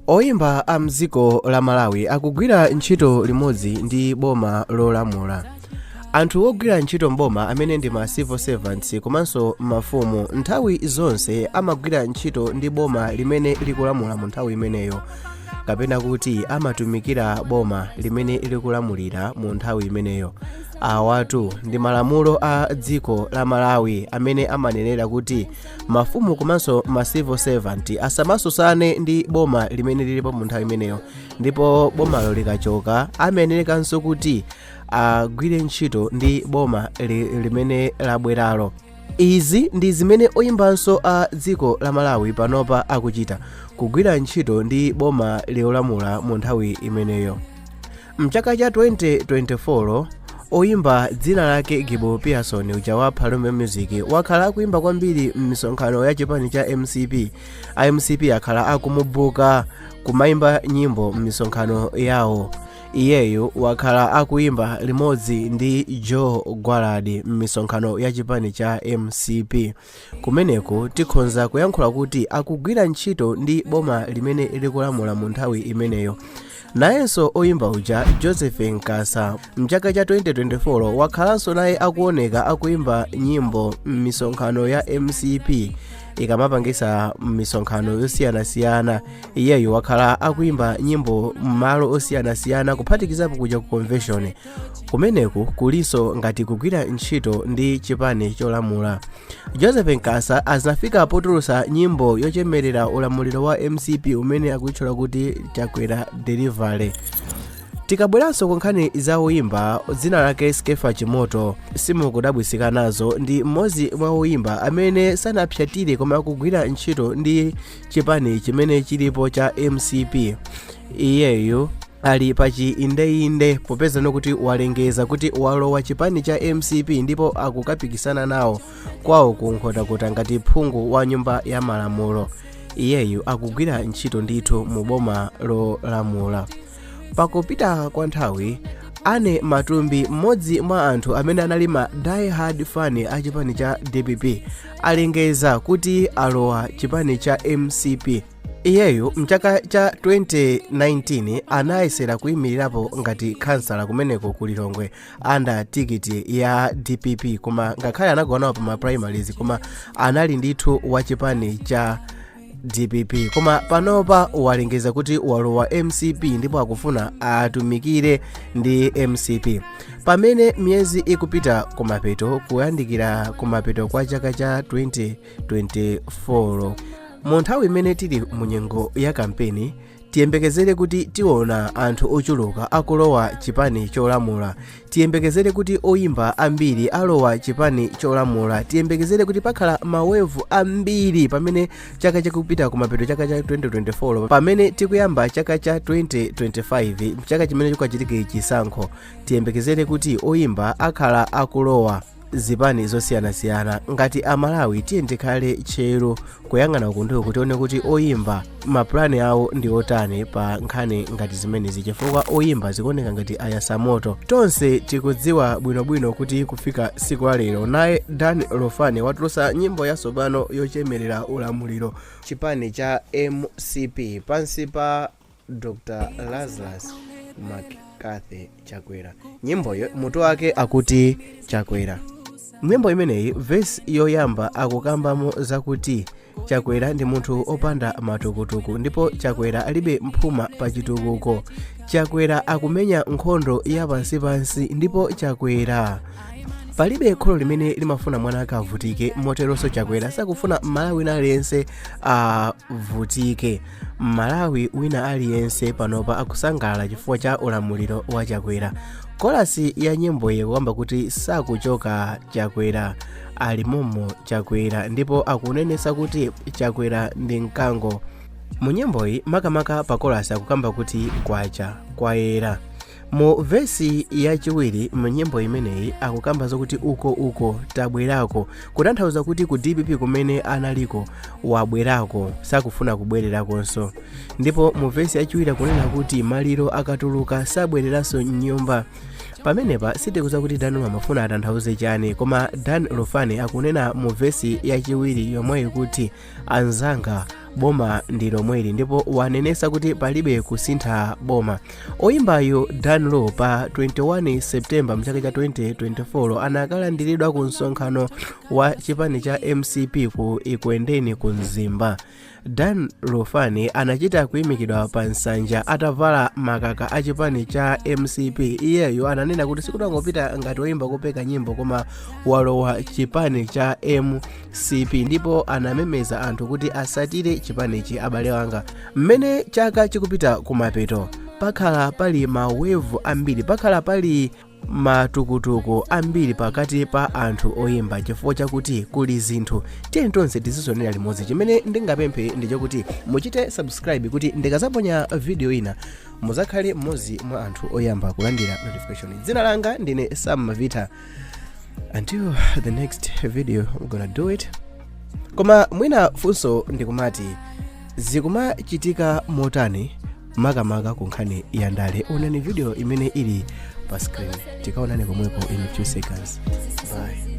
Oyimba a mdziko la Malawi akugwira ntchito limodzi ndi boma lolamula. Anthu ogwira ntchito mboma amene ndi ma civil servants komanso mafumu nthawi zonse amagwira ntchito ndi boma limene likulamula mu nthawi imeneyo, kapena kuti amatumikira boma limene likulamulira mu nthawi imeneyo. Awatu ndi malamulo a dziko la Malawi amene amanenera kuti mafumu komanso ma civil servant asamasusane ndi boma limene lilipo mu nthawi imeneyo, ndipo bomalo likachoka amayenerekanso kuti agwire ntchito ndi boma limene labweralo. Izi ndi zimene oyimbanso a dziko la Malawi panopa akuchita, kugwira ntchito ndi boma lolamula mu nthawi imeneyo. Mchaka cha 2024 oyimba dzina lake Gibo Pearson uja wa Palume Music wakhala akuimba kwambiri m'misonkhano ya chipani cha MCP. MCP akhala akumubuka kumaimba nyimbo m'misonkhano yawo. Iyeyo wakhala akuimba limodzi ndi Joe Gwaladi m'misonkhano ya chipani cha MCP. Kumeneko tikhonza kuyankhula kuti akugwira ntchito ndi boma limene likulamula mu nthawi imeneyo. Nayenso oyimba uja Joseph Nkasa mchaka cha 2024 wakhalanso naye akuoneka akuimba nyimbo m'misonkhano ya MCP ikamapangisa m'misonkhano yosiyanasiyana. Iyeyo wakhala akuimba nyimbo m'malo osiyanasiyana kuphatikizapo kuja ku convention. Kumeneku kulinso ngati kugwira ntchito ndi chipani cholamula. Joseph Nkasa azinafika potulusa nyimbo yochemerera ulamuliro wa MCP umene akuyitchula kuti Chakwera Delivery. Tikabweranso ku nkhani za oyimba, dzina lake Skefa Chimoto simukudabwisika nazo, ndi mmodzi mwa oyimba amene sanapyatire koma akugwira ntchito ndi chipani chimene chilipo cha MCP. Iyeyo ali pachi inde popeza nokuti walengeza kuti walowa chipani cha MCP ndipo akukapikisana nawo kwawo kunkhotakota ngati phungu wa nyumba ya malamulo. Iyeyo akugwira ntchito ndithu mu boma lolamula. Pakupita kwa nthawi, Anne Matumbi mmodzi mwa anthu amene anali ma die hard fan a chipani cha DPP alengeza kuti alowa chipani cha MCP. Iyeyo mchaka cha 2019 anayesera kuyimirirapo ngati kansala kumeneko ku Lilongwe under tikiti ya DPP, koma ngakhale anagonawo pa ma primaries koma anali ndithu wa chipani cha DPP. Koma panopa walengeza kuti walowa MCP ndipo akufuna atumikire ndi MCP. Pamene miyezi ikupita kumapeto kuyandikira kumapeto kwa chaka cha 2024, mu nthawi imene tili mu nyengo ya kampeni, tiyembekezere kuti tiona anthu ochuluka akulowa chipani cholamula. Tiyembekezere kuti oyimba ambiri alowa chipani cholamula. Tiyembekezere kuti pakhala mawevu ambiri pamene chaka chakupita kumapeto chaka cha 2024, pamene tikuyamba chaka cha 2025, chaka chimene chikachitike chisankho. Tiyembekezere kuti oyimba akhala akulowa zipani zosiyanasiyana. Ngati Amalawi tiye tikhale tcheru kuyang'ana kundiku kutione kuti oyimba mapulani awo ndi otani pa nkhani ngati zimenezi, chifukwa oyimba zikuoneka ngati ayasamoto. Tonse tikudziwa bwinobwino kuti kufika siku la lero naye Dan Lofane watulusa nyimbo yatsopano yochemerera ulamuliro chipani cha MCP pansi pa Dr. Lazarus McCarthy Chakwera. Nyimboyo mutu wake akuti Chakwera. Nyimbo imeneyi verse yoyamba akukambamo zakuti Chakwera ndi munthu opanda matukutuku ndipo Chakwera alibe mphuma pa chitukuko. Chakwera akumenya nkhondo ya pansipansi ndipo Chakwera palibe kholo limene limafuna mwana akavutike, moteronso Chakwera sakufuna Malawi wina aliyense avutike. Malawi wina aliyense panopa akusangalala chifukwa cha ulamuliro wa Chakwera. Kolasi ya nyimbo ikuyamba kuti sakuchoka Chakwera, alimomo Chakwera, ndipo akunenesa kuti Chakwera ndi mkango. Mu nyimboyi makamaka pa kolasi akukamba kuti kwacha kwayera. Mu vesi yachiwiri mu nyimbo imeneyi akukamba zokuti uko tabwerako, kutanthauza kuti ku DPP kumene analiko wabwerako, sakufuna kubwererakonso. Ndipo mu vesi yachiwiri akunena kuti maliro akatuluka sabwereranso m'nyumba. Pamenepa sitikuza kuti Dan amafuna atanthauze chani, koma Dan Lofane akunena mu vesi yachiwiri yomweyi kuti anzanga boma ndi lomweli ndipo wanenesa kuti palibe kusintha boma. Oyimbayo Dan Law pa 21 Septemba mchaka cha 2024 anakalandiridwa ku msonkhano wa chipani cha MCP ku Ikwendeni ku Mzimba. Dan Lofani anachita kuyimikidwa pa nsanja atavala makaka a chipani cha MCP. Iyeyo ananena kuti sikutangopita ngati woyimba kopeka nyimbo koma walowa chipani cha MCP ndipo anamemeza anthu kuti asatire chipanichi. Abale wanga, mmene chaka chikupita kumapeto pakhala pali mawevu ambiri, pakhala pali matukutuku ambiri pakati pa anthu oyimba chifukwa chakuti kuli zinthu tiyeni tonse tizisonera limodzi. Chimene ndingapemphe ndi chakuti muchite subscribe kuti ndikazaponya video ina muzakhale mmodzi mwa anthu oyamba kulandira notification. Dzina langa ndine Sam Mavita. Until the next video we're gonna do it. Koma mwina funso ndikumati zikumachitika motani makamaka ku nkhani ya ndale. Onani video imene ili pa screen, tikaonane komweko in a few seconds. Bye.